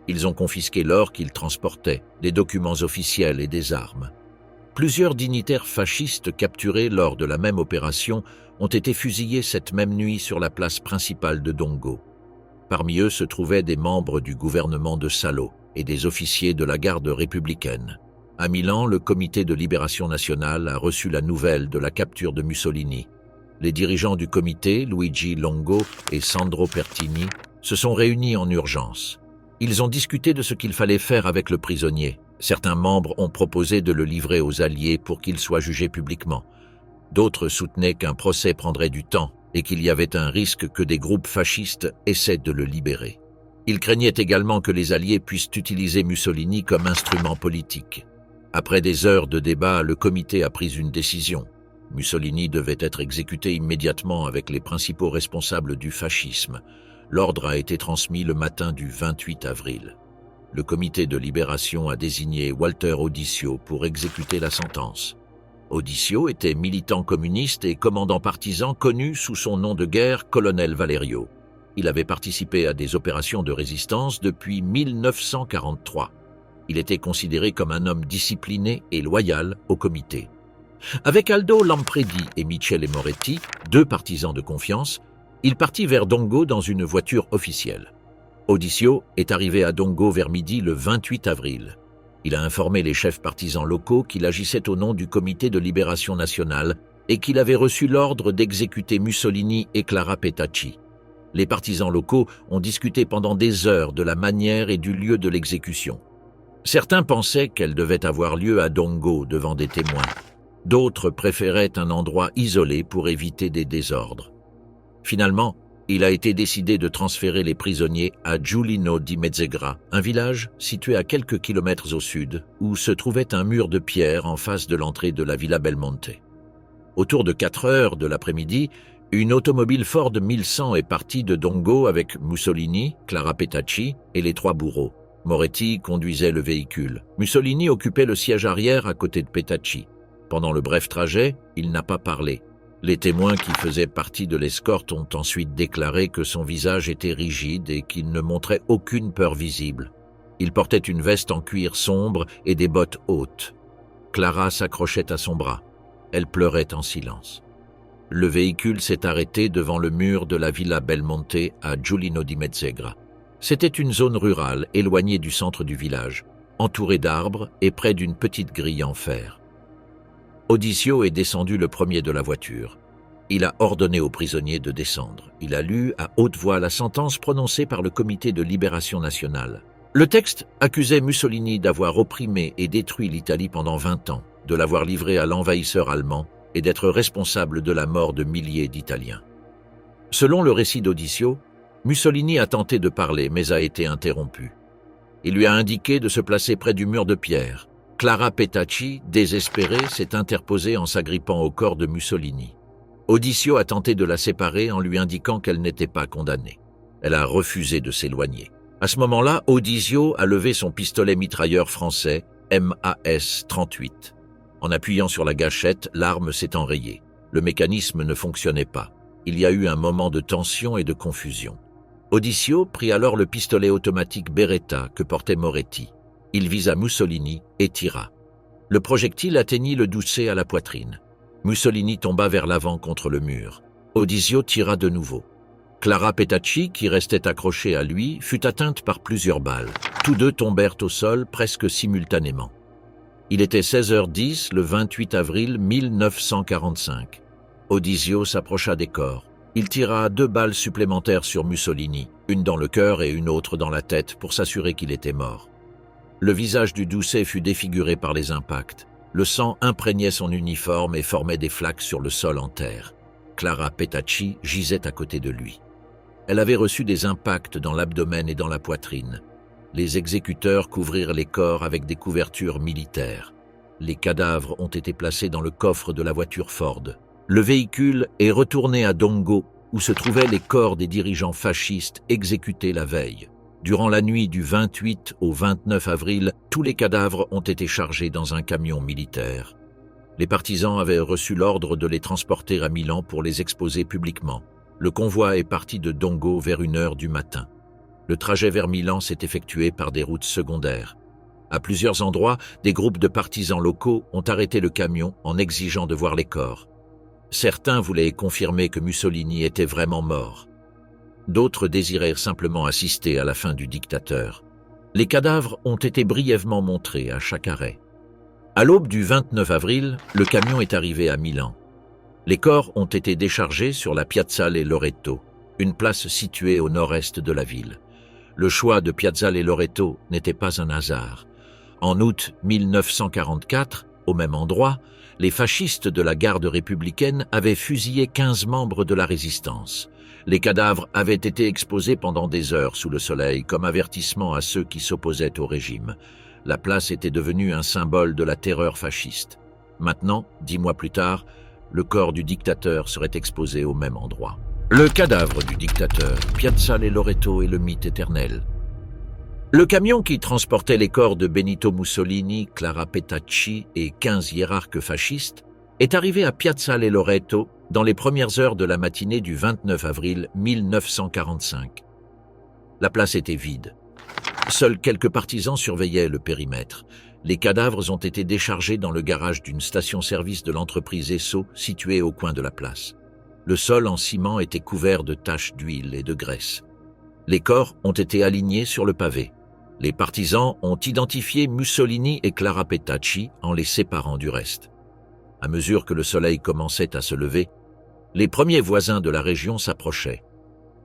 Ils ont confisqué l'or qu'ils transportaient, des documents officiels et des armes. Plusieurs dignitaires fascistes capturés lors de la même opération ont été fusillés cette même nuit sur la place principale de Dongo. Parmi eux se trouvaient des membres du gouvernement de Salo et des officiers de la garde républicaine. À Milan, le comité de libération nationale a reçu la nouvelle de la capture de Mussolini. Les dirigeants du comité, Luigi Longo et Sandro Pertini, se sont réunis en urgence. Ils ont discuté de ce qu'il fallait faire avec le prisonnier. Certains membres ont proposé de le livrer aux Alliés pour qu'il soit jugé publiquement. D'autres soutenaient qu'un procès prendrait du temps et qu'il y avait un risque que des groupes fascistes essaient de le libérer. Ils craignaient également que les Alliés puissent utiliser Mussolini comme instrument politique. Après des heures de débat, le comité a pris une décision. Mussolini devait être exécuté immédiatement avec les principaux responsables du fascisme. L'ordre a été transmis le matin du 28 avril. Le comité de libération a désigné Walter Audicio pour exécuter la sentence. Audicio était militant communiste et commandant partisan connu sous son nom de guerre Colonel Valerio. Il avait participé à des opérations de résistance depuis 1943. Il était considéré comme un homme discipliné et loyal au comité. Avec Aldo Lampredi et Michele Moretti, deux partisans de confiance, il partit vers Dongo dans une voiture officielle. Audicio est arrivé à Dongo vers midi le 28 avril. Il a informé les chefs partisans locaux qu'il agissait au nom du comité de libération nationale et qu'il avait reçu l'ordre d'exécuter Mussolini et Clara Petacci. Les partisans locaux ont discuté pendant des heures de la manière et du lieu de l'exécution. Certains pensaient qu'elle devait avoir lieu à Dongo devant des témoins. D'autres préféraient un endroit isolé pour éviter des désordres. Finalement, il a été décidé de transférer les prisonniers à Giulino di Mezzegra, un village situé à quelques kilomètres au sud, où se trouvait un mur de pierre en face de l'entrée de la Villa Belmonte. Autour de 4 heures de l'après-midi, une automobile Ford 1100 est partie de Dongo avec Mussolini, Clara Petacci et les 3 bourreaux. Moretti conduisait le véhicule. Mussolini occupait le siège arrière à côté de Petacci. Pendant le bref trajet, il n'a pas parlé. Les témoins qui faisaient partie de l'escorte ont ensuite déclaré que son visage était rigide et qu'il ne montrait aucune peur visible. Il portait une veste en cuir sombre et des bottes hautes. Clara s'accrochait à son bras. Elle pleurait en silence. Le véhicule s'est arrêté devant le mur de la Villa Belmonte à Giulino di Mezzegra. C'était une zone rurale éloignée du centre du village, entourée d'arbres et près d'une petite grille en fer. Audicio est descendu le premier de la voiture. Il a ordonné aux prisonniers de descendre. Il a lu à haute voix la sentence prononcée par le Comité de libération nationale. Le texte accusait Mussolini d'avoir opprimé et détruit l'Italie pendant 20 ans, de l'avoir livrée à l'envahisseur allemand et d'être responsable de la mort de milliers d'Italiens. Selon le récit d'Audicio, Mussolini a tenté de parler mais a été interrompu. Il lui a indiqué de se placer près du mur de pierre. Clara Petacci, désespérée, s'est interposée en s'agrippant au corps de Mussolini. Audicio a tenté de la séparer en lui indiquant qu'elle n'était pas condamnée. Elle a refusé de s'éloigner. À ce moment-là, Audicio a levé son pistolet mitrailleur français MAS-38. En appuyant sur la gâchette, l'arme s'est enrayée. Le mécanisme ne fonctionnait pas. Il y a eu un moment de tension et de confusion. Audicio prit alors le pistolet automatique Beretta que portait Moretti. Il visa Mussolini et tira. Le projectile atteignit le Doucet à la poitrine. Mussolini tomba vers l'avant contre le mur. Audicio tira de nouveau. Clara Petacci, qui restait accrochée à lui, fut atteinte par plusieurs balles. Tous deux tombèrent au sol presque simultanément. Il était 16h10 le 28 avril 1945. Audicio s'approcha des corps. Il tira 2 balles supplémentaires sur Mussolini, une dans le cœur et une autre dans la tête pour s'assurer qu'il était mort. Le visage du Doucet fut défiguré par les impacts. Le sang imprégnait son uniforme et formait des flaques sur le sol en terre. Clara Petacci gisait à côté de lui. Elle avait reçu des impacts dans l'abdomen et dans la poitrine. Les exécuteurs couvrirent les corps avec des couvertures militaires. Les cadavres ont été placés dans le coffre de la voiture Ford. Le véhicule est retourné à Dongo, où se trouvaient les corps des dirigeants fascistes exécutés la veille. Durant la nuit du 28 au 29 avril, tous les cadavres ont été chargés dans un camion militaire. Les partisans avaient reçu l'ordre de les transporter à Milan pour les exposer publiquement. Le convoi est parti de Dongo vers 1h du matin. Le trajet vers Milan s'est effectué par des routes secondaires. À plusieurs endroits, des groupes de partisans locaux ont arrêté le camion en exigeant de voir les corps. Certains voulaient confirmer que Mussolini était vraiment mort. D'autres désirèrent simplement assister à la fin du dictateur. Les cadavres ont été brièvement montrés à chaque arrêt. À l'aube du 29 avril, le camion est arrivé à Milan. Les corps ont été déchargés sur la Piazzale Loreto, une place située au nord-est de la ville. Le choix de Piazzale Loreto n'était pas un hasard. En août 1944, au même endroit, les fascistes de la garde républicaine avaient fusillé 15 membres de la résistance. Les cadavres avaient été exposés pendant des heures sous le soleil comme avertissement à ceux qui s'opposaient au régime. La place était devenue un symbole de la terreur fasciste. Maintenant, 10 mois plus tard, le corps du dictateur serait exposé au même endroit. Le cadavre du dictateur, Piazzale Loreto est le mythe éternel. Le camion qui transportait les corps de Benito Mussolini, Clara Petacci et 15 hiérarques fascistes est arrivé à Piazzale Loreto dans les premières heures de la matinée du 29 avril 1945. La place était vide. Seuls quelques partisans surveillaient le périmètre. Les cadavres ont été déchargés dans le garage d'une station-service de l'entreprise Esso située au coin de la place. Le sol en ciment était couvert de taches d'huile et de graisse. Les corps ont été alignés sur le pavé. Les partisans ont identifié Mussolini et Clara Petacci en les séparant du reste. À mesure que le soleil commençait à se lever, les premiers voisins de la région s'approchaient.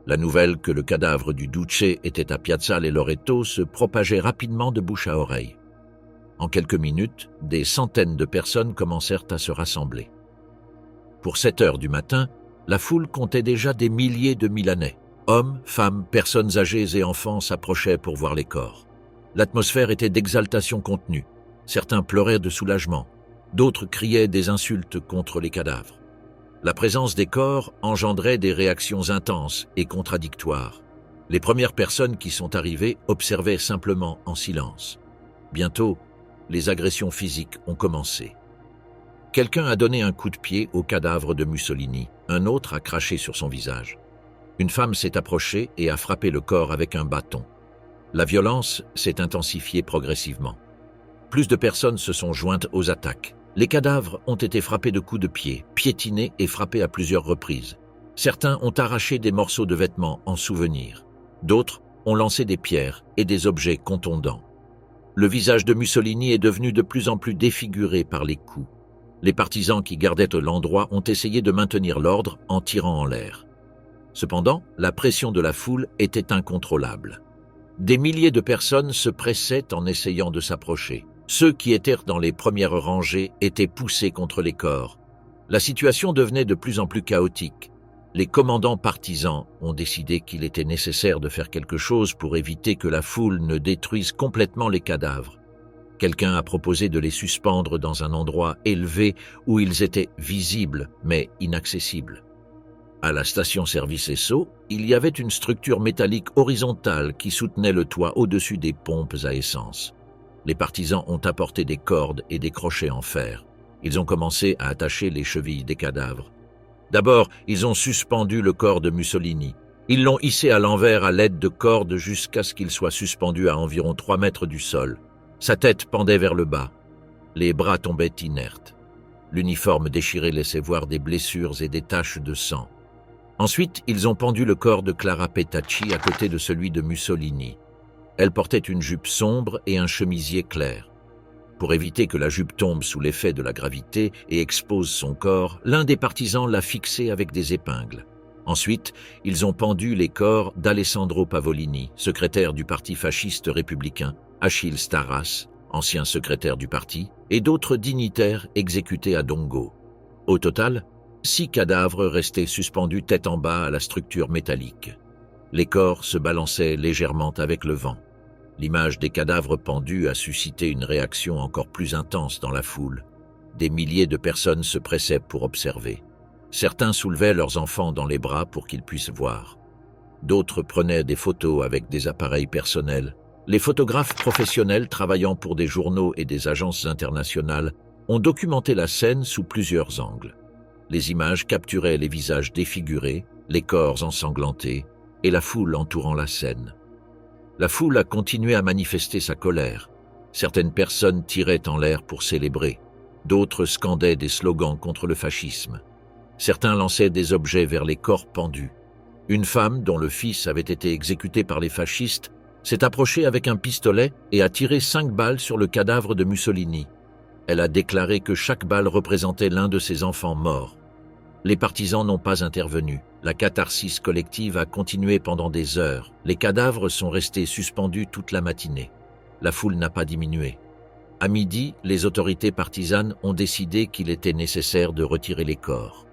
La nouvelle que le cadavre du Duce était à Piazzale Loreto se propageait rapidement de bouche à oreille. En quelques minutes, des centaines de personnes commencèrent à se rassembler. Pour 7 heures du matin, la foule comptait déjà des milliers de Milanais. Hommes, femmes, personnes âgées et enfants s'approchaient pour voir les corps. L'atmosphère était d'exaltation contenue. Certains pleuraient de soulagement. D'autres criaient des insultes contre les cadavres. La présence des corps engendrait des réactions intenses et contradictoires. Les premières personnes qui sont arrivées observaient simplement en silence. Bientôt, les agressions physiques ont commencé. Quelqu'un a donné un coup de pied au cadavre de Mussolini. Un autre a craché sur son visage. Une femme s'est approchée et a frappé le corps avec un bâton. La violence s'est intensifiée progressivement. Plus de personnes se sont jointes aux attaques. Les cadavres ont été frappés de coups de pied, piétinés et frappés à plusieurs reprises. Certains ont arraché des morceaux de vêtements en souvenir. D'autres ont lancé des pierres et des objets contondants. Le visage de Mussolini est devenu de plus en plus défiguré par les coups. Les partisans qui gardaient l'endroit ont essayé de maintenir l'ordre en tirant en l'air. Cependant, la pression de la foule était incontrôlable. Des milliers de personnes se pressaient en essayant de s'approcher. Ceux qui étaient dans les premières rangées étaient poussés contre les corps. La situation devenait de plus en plus chaotique. Les commandants partisans ont décidé qu'il était nécessaire de faire quelque chose pour éviter que la foule ne détruise complètement les cadavres. Quelqu'un a proposé de les suspendre dans un endroit élevé où ils étaient visibles mais inaccessibles. À la station-service Esso, il y avait une structure métallique horizontale qui soutenait le toit au-dessus des pompes à essence. Les partisans ont apporté des cordes et des crochets en fer. Ils ont commencé à attacher les chevilles des cadavres. D'abord, ils ont suspendu le corps de Mussolini. Ils l'ont hissé à l'envers à l'aide de cordes jusqu'à ce qu'il soit suspendu à environ 3 mètres du sol. Sa tête pendait vers le bas. Les bras tombaient inertes. L'uniforme déchiré laissait voir des blessures et des taches de sang. Ensuite, ils ont pendu le corps de Clara Petacci à côté de celui de Mussolini. Elle portait une jupe sombre et un chemisier clair. Pour éviter que la jupe tombe sous l'effet de la gravité et expose son corps, l'un des partisans l'a fixée avec des épingles. Ensuite, ils ont pendu les corps d'Alessandro Pavolini, secrétaire du parti fasciste républicain, Achille Staras, ancien secrétaire du parti, et d'autres dignitaires exécutés à Dongo. Au total, 6 cadavres restaient suspendus tête en bas à la structure métallique. Les corps se balançaient légèrement avec le vent. L'image des cadavres pendus a suscité une réaction encore plus intense dans la foule. Des milliers de personnes se pressaient pour observer. Certains soulevaient leurs enfants dans les bras pour qu'ils puissent voir. D'autres prenaient des photos avec des appareils personnels. Les photographes professionnels travaillant pour des journaux et des agences internationales ont documenté la scène sous plusieurs angles. Les images capturaient les visages défigurés, les corps ensanglantés et la foule entourant la scène. La foule a continué à manifester sa colère. Certaines personnes tiraient en l'air pour célébrer. D'autres scandaient des slogans contre le fascisme. Certains lançaient des objets vers les corps pendus. Une femme, dont le fils avait été exécuté par les fascistes, s'est approchée avec un pistolet et a tiré 5 balles sur le cadavre de Mussolini. Elle a déclaré que chaque balle représentait l'un de ses enfants morts. Les partisans n'ont pas intervenu. La catharsis collective a continué pendant des heures. Les cadavres sont restés suspendus toute la matinée. La foule n'a pas diminué. À midi, les autorités partisanes ont décidé qu'il était nécessaire de retirer les corps.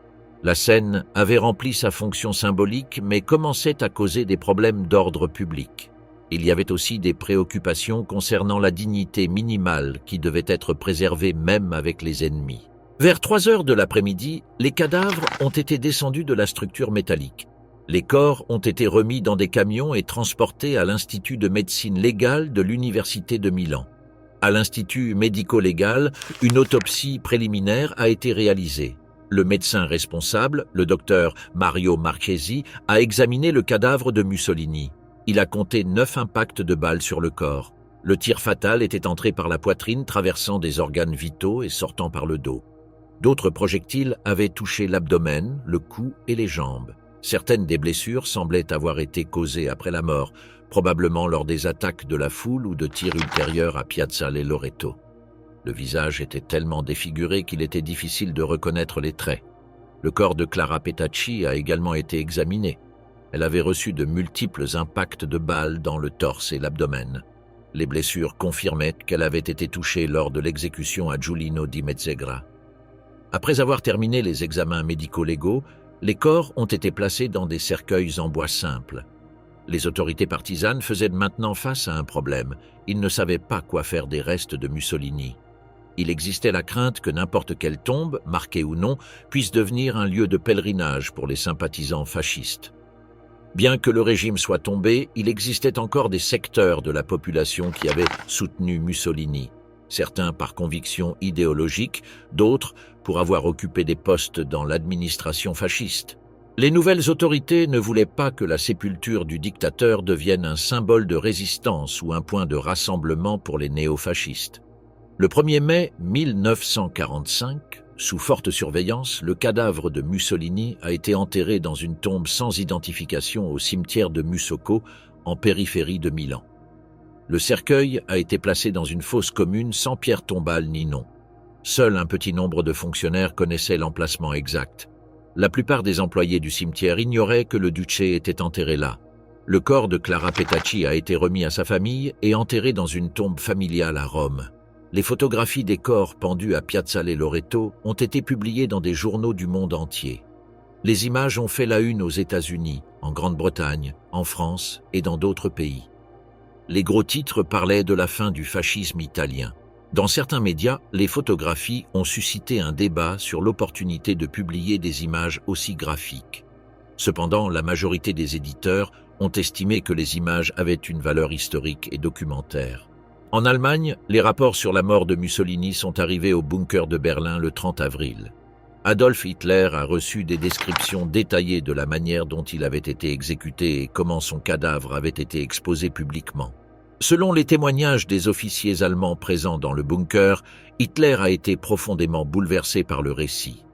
La scène avait rempli sa fonction symbolique, mais commençait à causer des problèmes d'ordre public. Il y avait aussi des préoccupations concernant la dignité minimale qui devait être préservée même avec les ennemis. Vers 3 heures de l'après-midi, les cadavres ont été descendus de la structure métallique. Les corps ont été remis dans des camions et transportés à l'Institut de médecine légale de l'Université de Milan. À l'Institut médico-légal, une autopsie préliminaire a été réalisée. Le médecin responsable, le docteur Mario Marchesi, a examiné le cadavre de Mussolini. Il a compté 9 impacts de balles sur le corps. Le tir fatal était entré par la poitrine, traversant des organes vitaux et sortant par le dos. D'autres projectiles avaient touché l'abdomen, le cou et les jambes. Certaines des blessures semblaient avoir été causées après la mort, probablement lors des attaques de la foule ou de tirs ultérieurs à Piazzale Loreto. Le visage était tellement défiguré qu'il était difficile de reconnaître les traits. Le corps de Clara Petacci a également été examiné. Elle avait reçu de multiples impacts de balles dans le torse et l'abdomen. Les blessures confirmaient qu'elle avait été touchée lors de l'exécution à Giulino di Mezzegra. Après avoir terminé les examens médico-légaux, les corps ont été placés dans des cercueils en bois simple. Les autorités partisanes faisaient maintenant face à un problème. Ils ne savaient pas quoi faire des restes de Mussolini. Il existait la crainte que n'importe quelle tombe, marquée ou non, puisse devenir un lieu de pèlerinage pour les sympathisants fascistes. Bien que le régime soit tombé, il existait encore des secteurs de la population qui avaient soutenu Mussolini. Certains par conviction idéologique, d'autres pour avoir occupé des postes dans l'administration fasciste. Les nouvelles autorités ne voulaient pas que la sépulture du dictateur devienne un symbole de résistance ou un point de rassemblement pour les néofascistes. Le 1er mai 1945, sous forte surveillance, le cadavre de Mussolini a été enterré dans une tombe sans identification au cimetière de Musocco, en périphérie de Milan. Le cercueil a été placé dans une fosse commune sans pierre tombale ni nom. Seul un petit nombre de fonctionnaires connaissaient l'emplacement exact. La plupart des employés du cimetière ignoraient que le Duce était enterré là. Le corps de Clara Petacci a été remis à sa famille et enterré dans une tombe familiale à Rome. Les photographies des corps pendus à Piazzale Loreto ont été publiées dans des journaux du monde entier. Les images ont fait la une aux États-Unis, en Grande-Bretagne, en France et dans d'autres pays. Les gros titres parlaient de la fin du fascisme italien. Dans certains médias, les photographies ont suscité un débat sur l'opportunité de publier des images aussi graphiques. Cependant, la majorité des éditeurs ont estimé que les images avaient une valeur historique et documentaire. En Allemagne, les rapports sur la mort de Mussolini sont arrivés au bunker de Berlin le 30 avril. Adolf Hitler a reçu des descriptions détaillées de la manière dont il avait été exécuté et comment son cadavre avait été exposé publiquement. Selon les témoignages des officiers allemands présents dans le bunker, Hitler a été profondément bouleversé par le récit.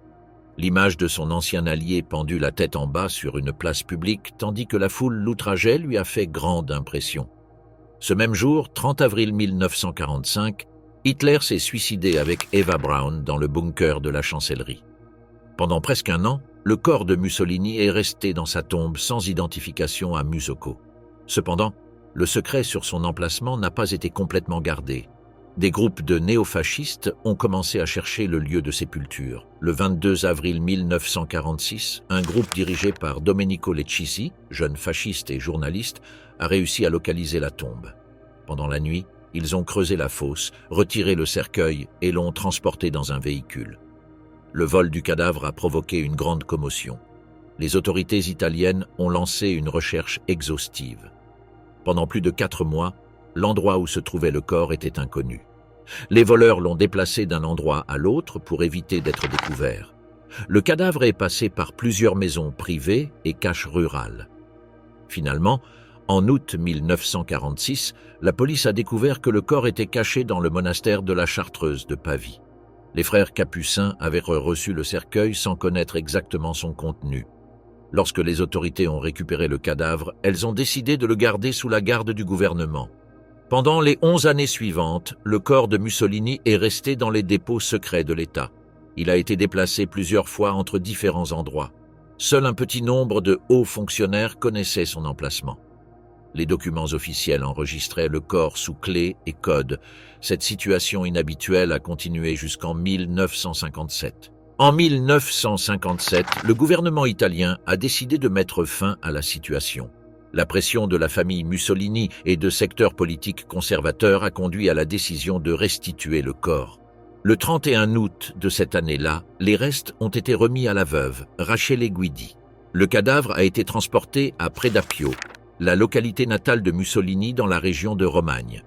L'image de son ancien allié pendu la tête en bas sur une place publique, tandis que la foule l'outrageait, lui a fait grande impression. Ce même jour, 30 avril 1945, Hitler s'est suicidé avec Eva Braun dans le bunker de la chancellerie. Pendant presque un an, le corps de Mussolini est resté dans sa tombe sans identification à Musocco. Cependant, le secret sur son emplacement n'a pas été complètement gardé. Des groupes de néofascistes ont commencé à chercher le lieu de sépulture. Le 22 avril 1946, un groupe dirigé par Domenico Lecisi, jeune fasciste et journaliste, a réussi à localiser la tombe. Pendant la nuit, ils ont creusé la fosse, retiré le cercueil et l'ont transporté dans un véhicule. Le vol du cadavre a provoqué une grande commotion. Les autorités italiennes ont lancé une recherche exhaustive. Pendant plus de 4 mois, l'endroit où se trouvait le corps était inconnu. Les voleurs l'ont déplacé d'un endroit à l'autre pour éviter d'être découvert. Le cadavre est passé par plusieurs maisons privées et caches rurales. Finalement, en août 1946, la police a découvert que le corps était caché dans le monastère de la Chartreuse de Pavie. Les frères capucins avaient reçu le cercueil sans connaître exactement son contenu. Lorsque les autorités ont récupéré le cadavre, elles ont décidé de le garder sous la garde du gouvernement. Pendant les 11 années suivantes, le corps de Mussolini est resté dans les dépôts secrets de l'État. Il a été déplacé plusieurs fois entre différents endroits. Seul un petit nombre de hauts fonctionnaires connaissaient son emplacement. Les documents officiels enregistraient le corps sous clé et code. Cette situation inhabituelle a continué jusqu'en 1957. En 1957, le gouvernement italien a décidé de mettre fin à la situation. La pression de la famille Mussolini et de secteurs politiques conservateurs a conduit à la décision de restituer le corps. Le 31 août de cette année-là, les restes ont été remis à la veuve, Rachele Guidi. Le cadavre a été transporté à Predappio, la localité natale de Mussolini dans la région de Romagne.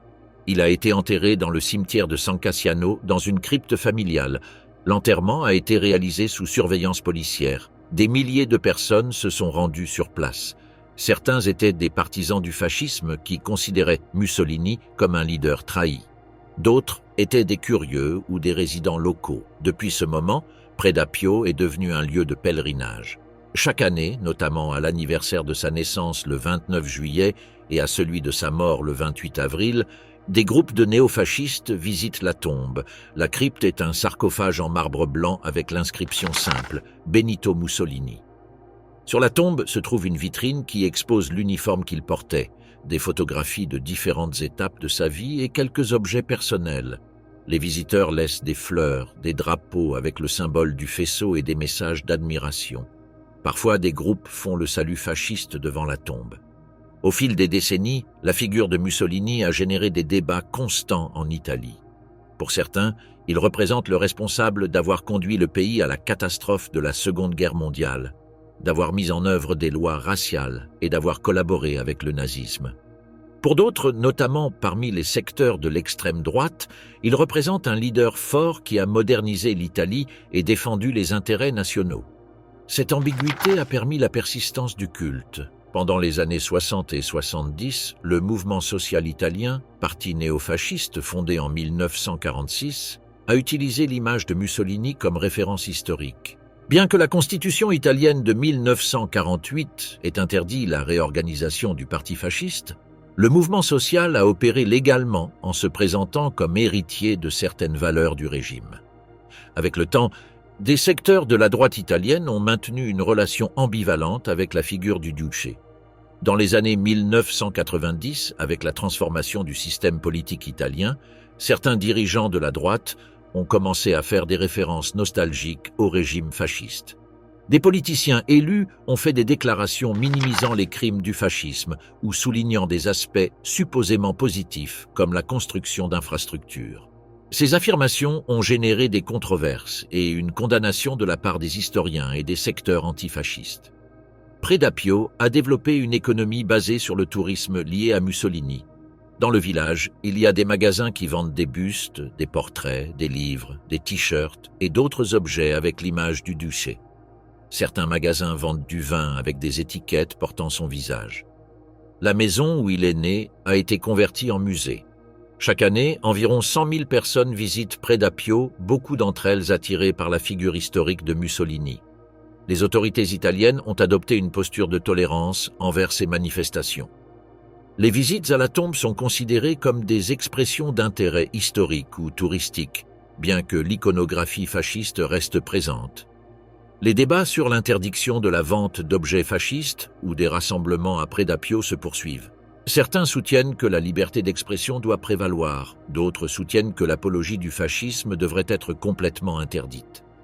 Il a été enterré dans le cimetière de San Cassiano, dans une crypte familiale. L'enterrement a été réalisé sous surveillance policière. Des milliers de personnes se sont rendues sur place. Certains étaient des partisans du fascisme qui considéraient Mussolini comme un leader trahi. D'autres étaient des curieux ou des résidents locaux. Depuis ce moment, Predappio est devenu un lieu de pèlerinage. Chaque année, notamment à l'anniversaire de sa naissance le 29 juillet et à celui de sa mort le 28 avril, des groupes de néofascistes visitent la tombe. La crypte est un sarcophage en marbre blanc avec l'inscription simple « Benito Mussolini ». Sur la tombe se trouve une vitrine qui expose l'uniforme qu'il portait, des photographies de différentes étapes de sa vie et quelques objets personnels. Les visiteurs laissent des fleurs, des drapeaux avec le symbole du faisceau et des messages d'admiration. Parfois, des groupes font le salut fasciste devant la tombe. Au fil des décennies, la figure de Mussolini a généré des débats constants en Italie. Pour certains, il représente le responsable d'avoir conduit le pays à la catastrophe de la Seconde Guerre mondiale, d'avoir mis en œuvre des lois raciales et d'avoir collaboré avec le nazisme. Pour d'autres, notamment parmi les secteurs de l'extrême droite, il représente un leader fort qui a modernisé l'Italie et défendu les intérêts nationaux. Cette ambiguïté a permis la persistance du culte. Pendant les années 60 et 70, le mouvement social italien, parti néofasciste fondé en 1946, a utilisé l'image de Mussolini comme référence historique. Bien que la Constitution italienne de 1948 ait interdit la réorganisation du parti fasciste, le mouvement social a opéré légalement en se présentant comme héritier de certaines valeurs du régime. Avec le temps, des secteurs de la droite italienne ont maintenu une relation ambivalente avec la figure du duce. Dans les années 1990, avec la transformation du système politique italien, certains dirigeants de la droite ont commencé à faire des références nostalgiques au régime fasciste. Des politiciens élus ont fait des déclarations minimisant les crimes du fascisme ou soulignant des aspects supposément positifs comme la construction d'infrastructures. Ces affirmations ont généré des controverses et une condamnation de la part des historiens et des secteurs antifascistes. Predappio a développé une économie basée sur le tourisme lié à Mussolini. Dans le village, il y a des magasins qui vendent des bustes, des portraits, des livres, des t-shirts et d'autres objets avec l'image du duce. Certains magasins vendent du vin avec des étiquettes portant son visage. La maison où il est né a été convertie en musée. Chaque année, environ 100 000 personnes visitent Predappio, beaucoup d'entre elles attirées par la figure historique de Mussolini. Les autorités italiennes ont adopté une posture de tolérance envers ces manifestations. Les visites à la tombe sont considérées comme des expressions d'intérêt historique ou touristique, bien que l'iconographie fasciste reste présente. Les débats sur l'interdiction de la vente d'objets fascistes ou des rassemblements à Predappio se poursuivent. Certains soutiennent que la liberté d'expression doit prévaloir, d'autres soutiennent que l'apologie du fascisme devrait être complètement interdite.